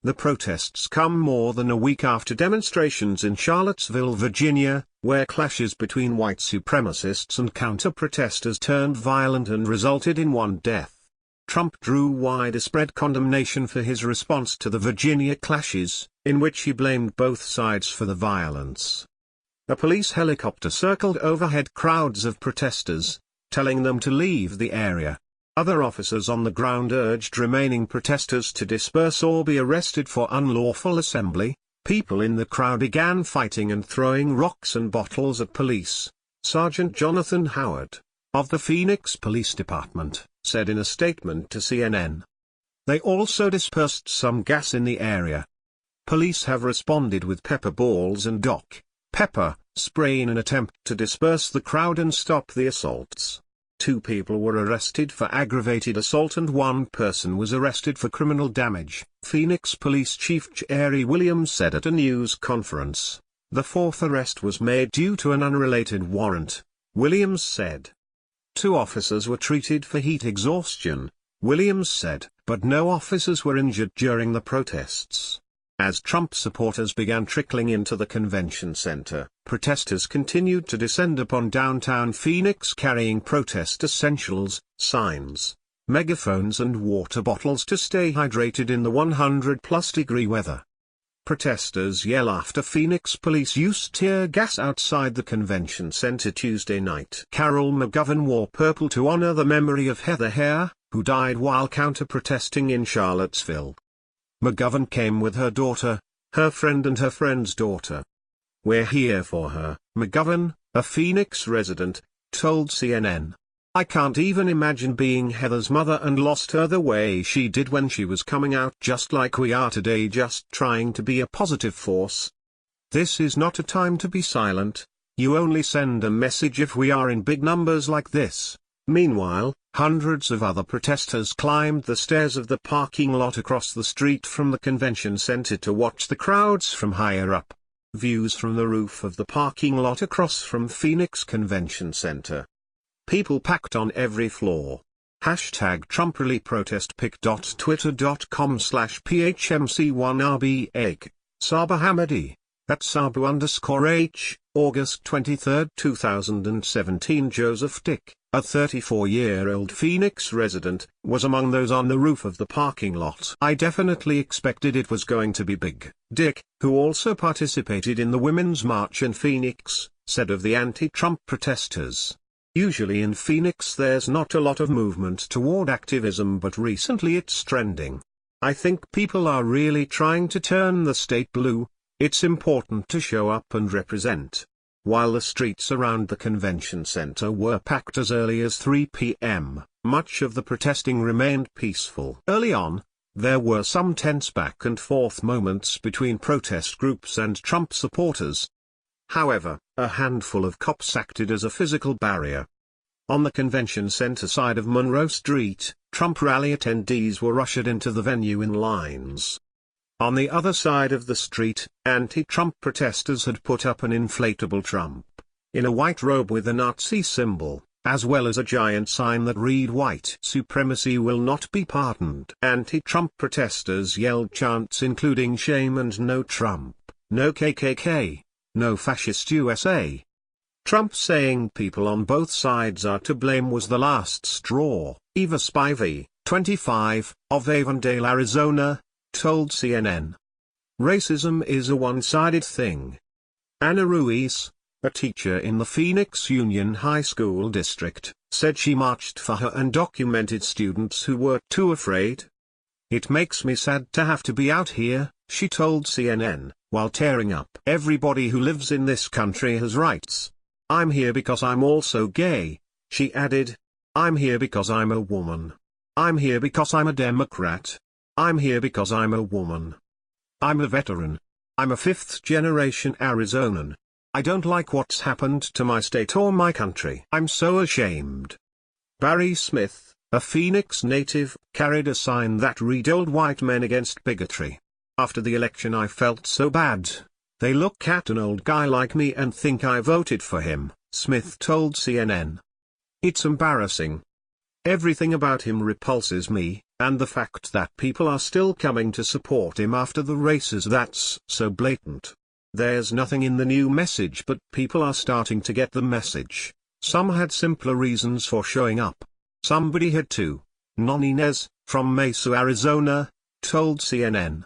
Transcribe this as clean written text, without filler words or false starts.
The protests come more than a week after demonstrations in Charlottesville, Virginia, where clashes between white supremacists and counter-protesters turned violent and resulted in one death. Trump drew widespread condemnation for his response to the Virginia clashes, in which he blamed both sides for the violence. A police helicopter circled overhead crowds of protesters, telling them to leave the area. Other officers on the ground urged remaining protesters to disperse or be arrested for unlawful assembly. People in the crowd began fighting and throwing rocks and bottles at police. Sergeant Jonathan Howard, of the Phoenix Police Department, said in a statement to CNN. They also dispersed some gas in the area. Police have responded with pepper balls and pepper spray in an attempt to disperse the crowd and stop the assaults. 2 people were arrested for aggravated assault and 1 person was arrested for criminal damage, Phoenix Police Chief Jerry Williams said at a news conference. The 4th arrest was made due to an unrelated warrant, Williams said. 2 officers were treated for heat exhaustion, Williams said, but no officers were injured during the protests. As Trump supporters began trickling into the convention center, protesters continued to descend upon downtown Phoenix carrying protest essentials, signs, megaphones and water bottles to stay hydrated in the 100-plus degree weather. Protesters yell after Phoenix police used tear gas outside the convention center Tuesday night. Carol McGovern wore purple to honor the memory of Heather Heyer, who died while counter-protesting in Charlottesville. McGovern came with her daughter, her friend and her friend's daughter. We're here for her, McGovern, a Phoenix resident, told CNN. I can't even imagine being Heather's mother and lost her the way she did when she was coming out, just like we are today, just trying to be a positive force. This is not a time to be silent. You only send a message if we are in big numbers like this. Meanwhile, hundreds of other protesters climbed the stairs of the parking lot across the street from the convention center to watch the crowds from higher up. Views from the roof of the parking lot across from Phoenix Convention Center. People packed on every floor. Hashtag TrumpRallyProtest.twitter.com/PHMC1RBEG. Saba Hamadi. At Sabu_H, August 23, 2017. Joseph Dick, a 34-year-old Phoenix resident, was among those on the roof of the parking lot. I definitely expected it was going to be big. Dick, who also participated in the Women's March in Phoenix, said of the anti-Trump protesters. Usually in Phoenix there's not a lot of movement toward activism, but recently it's trending. I think people are really trying to turn the state blue. It's important to show up and represent. While the streets around the convention center were packed as early as 3 p.m., much of the protesting remained peaceful. Early on, there were some tense back and forth moments between protest groups and Trump supporters. However, a handful of cops acted as a physical barrier. On the convention center side of Monroe Street, Trump rally attendees were ushered into the venue in lines. On the other side of the street, anti-Trump protesters had put up an inflatable Trump, in a white robe with a Nazi symbol, as well as a giant sign that read "White supremacy will not be pardoned." Anti-Trump protesters yelled chants including "Shame" and "No Trump," "No KKK," "No Fascist USA." Trump saying people on both sides are to blame was the last straw. Eva Spivey, 25, of Avondale, Arizona, told CNN. Racism is a one-sided thing. Anna Ruiz, a teacher in the Phoenix Union High School district, said she marched for her undocumented students who were too afraid. It makes me sad to have to be out here, she told CNN, while tearing up. Everybody who lives in this country has rights. I'm here because I'm also gay, she added. I'm here because I'm a woman. I'm here because I'm a Democrat. I'm here because I'm a woman. I'm a veteran. I'm a fifth-generation Arizonan. I don't like what's happened to my state or my country. I'm so ashamed. Barry Smith, a Phoenix native, carried a sign that read "Old white men against bigotry." After the election I felt so bad. They look at an old guy like me and think I voted for him, Smith told CNN. It's embarrassing. Everything about him repulses me, And the fact that people are still coming to support him after the races, that's so blatant. There's nothing in the new message, but people are starting to get the message. Some had simpler reasons for showing up. Somebody had too. Nonny Nez, from Mesa, Arizona, told CNN.